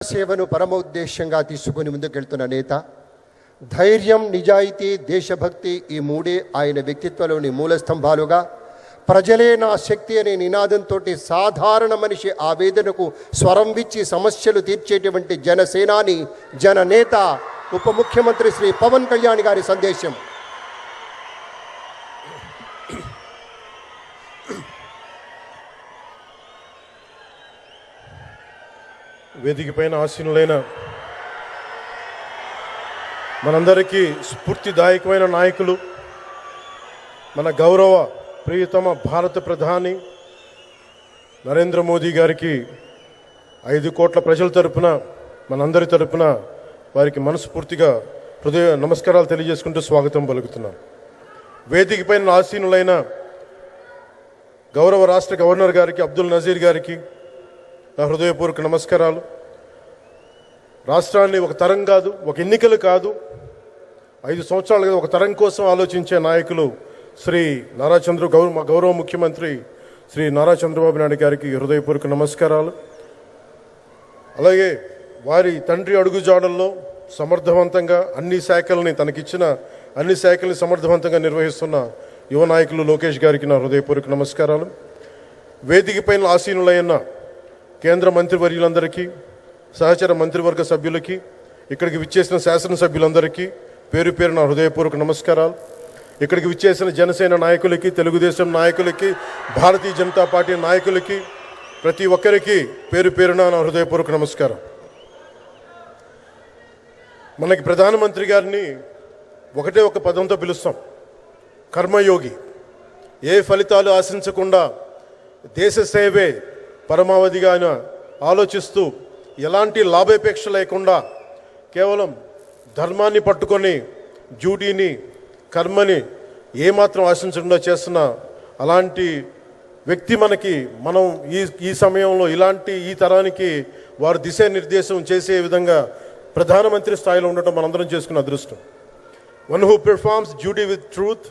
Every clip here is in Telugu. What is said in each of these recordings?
సేవను పరమోద్దేశ్యంగా తీసుకుని ముందుకెళ్తున్న నేత. ధైర్యం, నిజాయితీ, దేశభక్తి ఈ మూడే ఆయన వ్యక్తిత్వంలోని మూల స్తంభాలుగా, ప్రజలే నా శక్తి అనే నినాదంతో సాధారణ మనిషి ఆవేదనకు స్వరం విచ్చి సమస్యలు తీర్చేటువంటి జనసేనాని, జననేత, ఉప ముఖ్యమంత్రి శ్రీ పవన్ కళ్యాణ్ గారి సందేశం. వేదిక పైన ఆసీనులైన మనందరికీ స్ఫూర్తిదాయకమైన నాయకులు, మన గౌరవ ప్రియతమ భారత ప్రధాని నరేంద్ర మోదీ గారికి 5 కోట్ల ప్రజల తరపున, మనందరి తరపున వారికి మనస్ఫూర్తిగా హృదయ నమస్కారాలు తెలియజేసుకుంటూ స్వాగతం పలుకుతున్నాం. వేదిక పైన ఆసీనులైన గౌరవ రాష్ట్ర గవర్నర్ గారికి, అబ్దుల్ నజీర్ గారికి నా హృదయపూర్వక నమస్కారాలు. రాష్ట్రాన్ని ఒక తరం కాదు, ఒక ఎన్నికలు కాదు, 5 సంవత్సరాలు కాదు, ఒక తరం కోసం ఆలోచించే నాయకులు శ్రీ గౌరవ ముఖ్యమంత్రి శ్రీ నారా చంద్రబాబు నాయుడు గారికి హృదయపూర్వక నమస్కారాలు. అలాగే వారి తండ్రి అడుగుజాడల్లో సమర్థవంతంగా తనకిచ్చిన అన్ని శాఖల్ని సమర్థవంతంగా నిర్వహిస్తున్న యువ నాయకులు లోకేష్ గారికి నా హృదయపూర్వక నమస్కారాలు. వేదిక పైన ఆసీనులైన కేంద్ర మంత్రివర్యులందరికీ, సహచర మంత్రివర్గ సభ్యులకి, ఇక్కడికి విచ్చేసిన శాసనసభ్యులందరికీ పేరు పేరు నా హృదయపూర్వక నమస్కారాలు. ఇక్కడికి విచ్చేసిన జనసేన నాయకులకి, తెలుగుదేశం నాయకులకి, భారతీయ జనతా పార్టీ నాయకులకి, ప్రతి ఒక్కరికి పేరు పేరున నా హృదయపూర్వక నమస్కారం. మనకి ప్రధానమంత్రి గారిని ఒకటే ఒక పదంతో పిలుస్తాం, కర్మయోగి. ఏ ఫలితాలు ఆశించకుండా దేశ సేవే పరమావధిగా ఆయన ఆలోచిస్తూ, ఎలాంటి లాభాపేక్ష లేకుండా కేవలం ధర్మాన్ని పట్టుకొని డ్యూటీని, కర్మని ఏమాత్రం ఆశించకుండా చేస్తున్న అలాంటి వ్యక్తి మనం ఈ సమయంలో ఈ తరానికి వారు దిశానిర్దేశం చేసే విధంగా ప్రధానమంత్రి స్థాయిలో ఉండటం మనందరం చేసుకున్న అదృష్టం. One who performs duty with truth,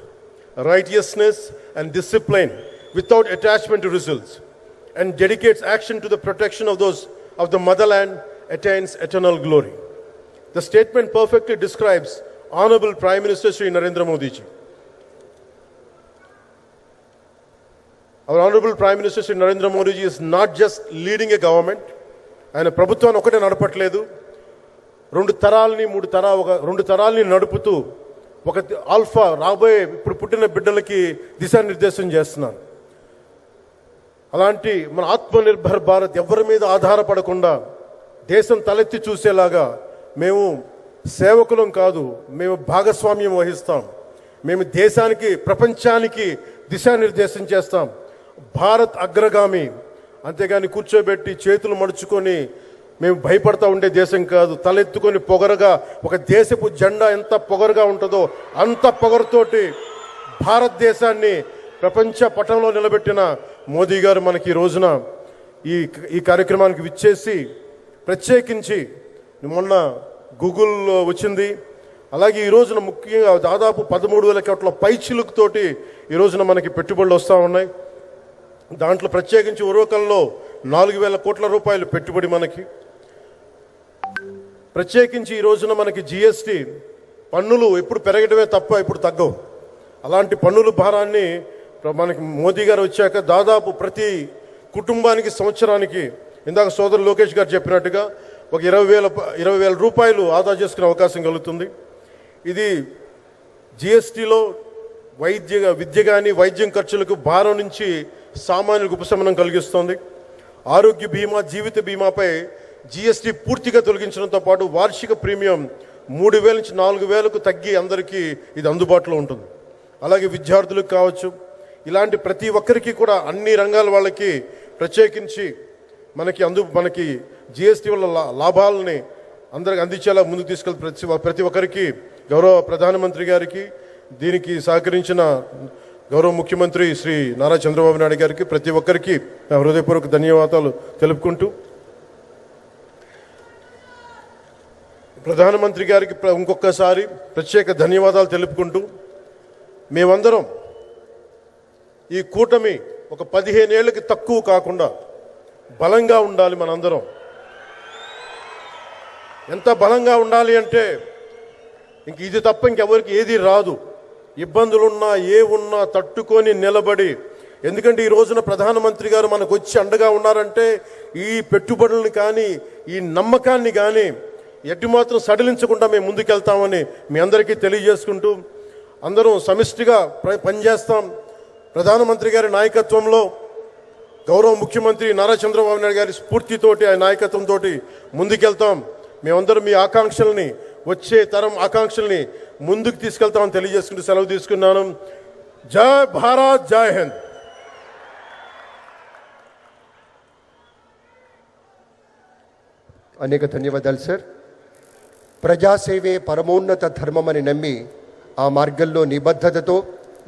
righteousness and discipline without attachment to results and dedicates action to the protection of those of the motherland attains eternal glory. The statement perfectly describes Honorable Prime Minister Shri Narendra Modi ji. Our Honorable Prime Minister Shri Narendra Modi ji is not just leading a government, ఆయన ప్రభుత్వాన్ని ఒకటే నడపట్లేదు, 2 తరాలని నడుపుతూ ఒక ఆల్ఫా రాబోయే ఇప్పుడు పుట్టిన బిడ్డలకి దిశానిర్దేశం చేస్తున్నారు. అలాంటి మన ఆత్మనిర్భర్ భారత్ ఎవరి మీద ఆధారపడకుండా దేశం తలెత్తి చూసేలాగా మేము సేవకులం కాదు, మేము భాగస్వామ్యం వహిస్తాం. మేము దేశానికి, ప్రపంచానికి దిశానిర్దేశం చేస్తాం. భారత్ అగ్రగామి, అంతేగాని కూర్చోబెట్టి చేతులు మడుచుకొని మేము భయపడతా ఉండే దేశం కాదు. తలెత్తుకొని పొగరగా, ఒక దేశపు జెండా ఎంత పొగరుగా ఉంటుందో అంత పొగరుతోటి భారతదేశాన్ని ప్రపంచ పటంలో నిలబెట్టిన మోదీ గారు మనకి ఈ రోజున ఈ కార్యక్రమానికి విచ్చేసి, ప్రత్యేకించి మొన్న గూగుల్ వచ్చింది, అలాగే ఈ రోజున ముఖ్యంగా దాదాపు 13,000 కోట్ల పైచిలుకుతోటి ఈ రోజున మనకి పెట్టుబడులు వస్తూ ఉన్నాయి. దాంట్లో ప్రత్యేకించి ఉరవకంలో 4,000 కోట్ల రూపాయలు పెట్టుబడి మనకి. ప్రత్యేకించి ఈ రోజున మనకి GST పన్నులు ఎప్పుడు పెరగడమే తప్ప ఇప్పుడు తగ్గవు. అలాంటి పన్నుల భారాన్ని మనకి మోదీ గారు వచ్చాక దాదాపు ప్రతి కుటుంబానికి సంవత్సరానికి, ఇందాక సోదరు లోకేష్ గారు చెప్పినట్టుగా, ఒక 20,000 రూపాయలు ఆదా చేసుకునే అవకాశం కలుగుతుంది. ఇది GSTలో విద్య కానీ వైద్యం ఖర్చులకు భారం నుంచి సామాన్యులకు ఉపశమనం కలిగిస్తుంది. ఆరోగ్య బీమా, జీవిత బీమాపై GST పూర్తిగా తొలగించడంతో పాటు వార్షిక ప్రీమియం 3,000 నుంచి 4,000కు తగ్గి అందరికీ ఇది అందుబాటులో ఉంటుంది. అలాగే విద్యార్థులకు కావచ్చు, ఇలాంటి ప్రతి ఒక్కరికి కూడా అన్ని రంగాల వాళ్ళకి ప్రత్యేకించి మనకి GST వల్ల లాభాలని అందరికి అందించేలా ముందుకు తీసుకెళ్ళి ప్రతి ఒక్కరికి, గౌరవ ప్రధానమంత్రి గారికి, దీనికి సహకరించిన గౌరవ ముఖ్యమంత్రి శ్రీ నారా చంద్రబాబు నాయుడు గారికి, ప్రతి ఒక్కరికి నా హృదయపూర్వక ధన్యవాదాలు తెలుపుకుంటూ, ప్రధానమంత్రి గారికి ఇంకొకసారి ప్రత్యేక ధన్యవాదాలు తెలుపుకుంటూ, మేమందరం ఈ కూటమి ఒక 15 ఏళ్ళకి తక్కువ కాకుండా బలంగా ఉండాలి. మనందరం ఎంత బలంగా ఉండాలి అంటే ఇంక ఇది తప్ప ఇంకెవరికి ఏది రాదు. ఇబ్బందులున్నా ఏ ఉన్నా తట్టుకొని నిలబడి, ఎందుకంటే ఈ రోజున ప్రధానమంత్రి గారు మనకు వచ్చి అండగా ఉన్నారంటే ఈ పెట్టుబడులను కానీ ఈ నమ్మకాన్ని కానీ ఎట్టి మాత్రం సడలించకుండా మేము ముందుకెళ్తామని మీ అందరికీ తెలియజేసుకుంటూ, అందరం సమిష్టిగా పనిచేస్తాం. ప్రధానమంత్రి గారి నాయకత్వంలో గౌరవ ముఖ్యమంత్రి నారా చంద్రబాబు నాయుడు గారి స్ఫూర్తితోటి, ఆ నాయకత్వంతో ముందుకెళ్తాం. మేమందరం మీ ఆకాంక్షల్ని, వచ్చే తరం ఆకాంక్షల్ని ముందుకు తీసుకెళ్తామని తెలియజేసుకుంటూ సెలవు తీసుకున్నాను. జై భారత్, జై హింద్. అనేక ధన్యవాదాలు సార్. ప్రజాసేవే పరమోన్నత ధర్మమని నమ్మి ఆ మార్గంలో నిబద్ధతతో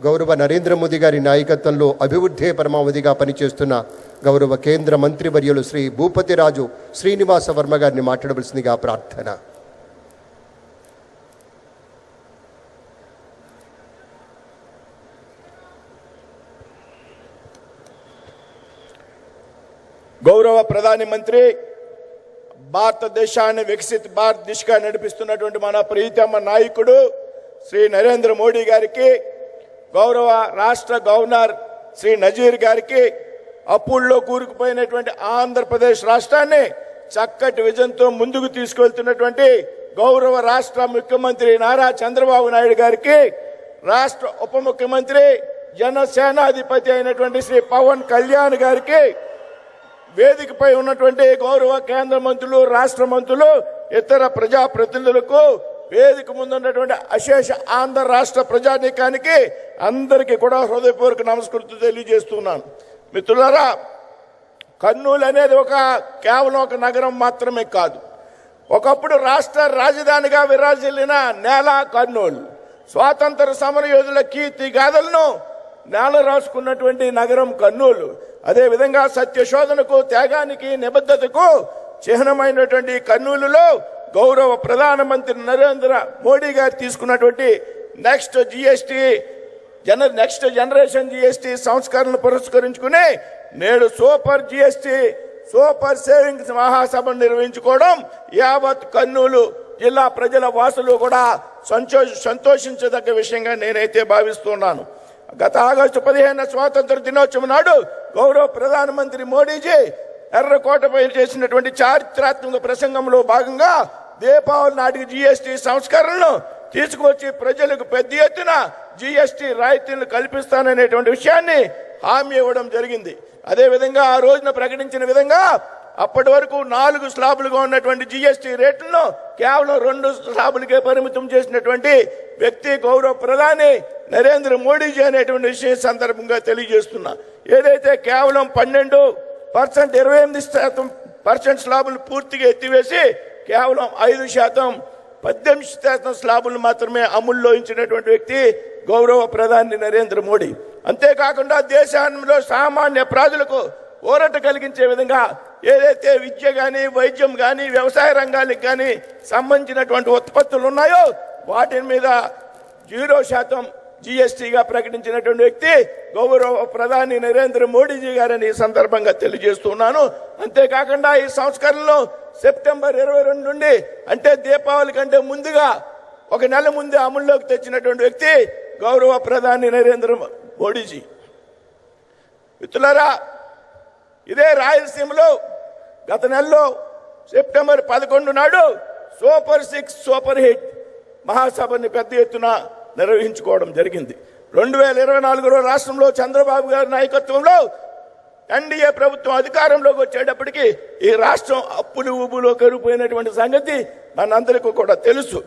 గౌరవ నరేంద్ర మోదీ గారి నాయకత్వంలో అభివృద్ధే పరమావధిగా పనిచేస్తున్న గౌరవ కేంద్ర మంత్రివర్యులు శ్రీ భూపతిరాజు శ్రీనివాస వర్మ గారిని మాట్లాడవలసిందిగా ప్రార్థన. గౌరవ ప్రధాని మంత్రి, భారతదేశాన్ని వికసిత భారత్ దిశగా నడిపిస్తున్నటువంటి మన ప్రీతమ నాయకుడు శ్రీ నరేంద్ర మోడీ గారికి, గౌరవ రాష్ట్ర గవర్నర్ శ్రీ నజీర్ గారికి, అప్పుల్లో కూరుకుపోయినటువంటి ఆంధ్రప్రదేశ్ రాష్ట్రాన్ని చక్కటి విజన్తో ముందుకు తీసుకెళ్తున్నటువంటి గౌరవ రాష్ట్ర ముఖ్యమంత్రి నారా చంద్రబాబు నాయుడు గారికి, రాష్ట్ర ఉప ముఖ్యమంత్రి జనసేనాధిపతి అయినటువంటి శ్రీ పవన్ కళ్యాణ్ గారికి, వేదికపై ఉన్నటువంటి గౌరవ కేంద్ర మంత్రులు, రాష్ట్ర మంత్రులు, ఇతర ప్రజాప్రతినిధులకు, వేదిక ముందున్నటువంటి అశేష ఆంధ్ర రాష్ట్ర ప్రజానీకానికి అందరికీ కూడా హృదయపూర్వక నమస్కృతులు తెలియజేస్తున్నాను. మిత్రులారా, కర్నూలు అనేది కేవలం ఒక నగరం మాత్రమే కాదు. ఒకప్పుడు రాష్ట్ర రాజధానిగా విరాజిల్లిన నేల కర్నూలు. స్వాతంత్ర సమర యోధుల కీర్తి గాథలను నేల రాసుకున్నటువంటి నగరం కర్నూలు. అదేవిధంగా సత్యశోధనకు, త్యాగానికి, నిబద్ధతకు చిహ్నమైనటువంటి కర్నూలులో గౌరవ ప్రధానమంత్రి నరేంద్ర మోడీ గారు తీసుకున్నటువంటి నెక్స్ట్ జనరేషన్ జిఎస్టీ సంస్కరణను పురస్కరించుకుని నేడు సూపర్ జిఎస్టీ, సూపర్ సేవింగ్స్ మహాసభను నిర్వహించుకోవడం యావత్ కర్నూలు జిల్లా ప్రజల వాసులు కూడా సంతోషించదగ్గ విషయంగా నేనైతే భావిస్తున్నాను. గత ఆగస్టు 15 స్వాతంత్ర దినోత్సవం నాడు గౌరవ ప్రధానమంత్రి మోడీజీ ఎర్రకోటపై చేసినటువంటి చారిత్రాత్మక ప్రసంగంలో భాగంగా దీపావళి నాటికి జిఎస్టీ సంస్కరణను తీసుకువచ్చి ప్రజలకు పెద్ద ఎత్తున జిఎస్టీ రాయితీలను కల్పిస్తాననేటువంటి విషయాన్ని హామీ ఇవ్వడం జరిగింది. అదేవిధంగా ఆ రోజున ప్రకటించిన విధంగా అప్పటి వరకు 4 స్లాబులుగా ఉన్నటువంటి జిఎస్టీ రేట్లను కేవలం 2 స్లాబులకే పరిమితం చేసినటువంటి వ్యక్తి గౌరవ ప్రధాని నరేంద్ర మోడీజీ అనేటువంటి విషయం సందర్భంగా తెలియజేస్తున్నా. ఏదైతే కేవలం 12%, 28% స్లాబులు పూర్తిగా ఎత్తివేసి కేవలం 5%, 18% స్లాబులు మాత్రమే అమల్లో ఉంచినటువంటి వ్యక్తి గౌరవ ప్రధాని నరేంద్ర మోడీ. అంతేకాకుండా దేశంలో సామాన్య ప్రజలకు ఊరట కలిగించే విధంగా ఏదైతే విద్య కానీ, వైద్యం కానీ, వ్యవసాయ రంగానికి కానీ సంబంధించినటువంటి ఉత్పత్తులు ఉన్నాయో వాటి మీద 0% జిఎస్టీగా ప్రకటించినటువంటి వ్యక్తి గౌరవ ప్రధాని నరేంద్ర మోడీజీ గారని ఈ సందర్భంగా తెలియజేస్తున్నాను. అంతేకాకుండా ఈ సంస్కరణలో సెప్టెంబర్ 22 నుండి, అంటే దీపావళి కంటే ముందుగా 1 నెల ముందే అమల్లోకి తెచ్చినటువంటి వ్యక్తి గౌరవ ప్రధాని నరేంద్ర మోడీజీ. మిత్రులారా, ఇదే రాయలసీమలో గత నెలలో సెప్టెంబర్ 11 నాడు సూపర్ 6 సూపర్ హిట్ మహాసభని పెద్ద ఎత్తున నిర్వహించుకోవడం జరిగింది. 2024లో రాష్ట్రంలో చంద్రబాబు గారి నాయకత్వంలో ఎన్డీఏ ప్రభుత్వం అధికారంలోకి వచ్చేటప్పటికి ఈ రాష్ట్రం అప్పులు ఊబులో కరిగిపోయినటువంటి సంగతి మనందరికీ కూడా తెలుసు.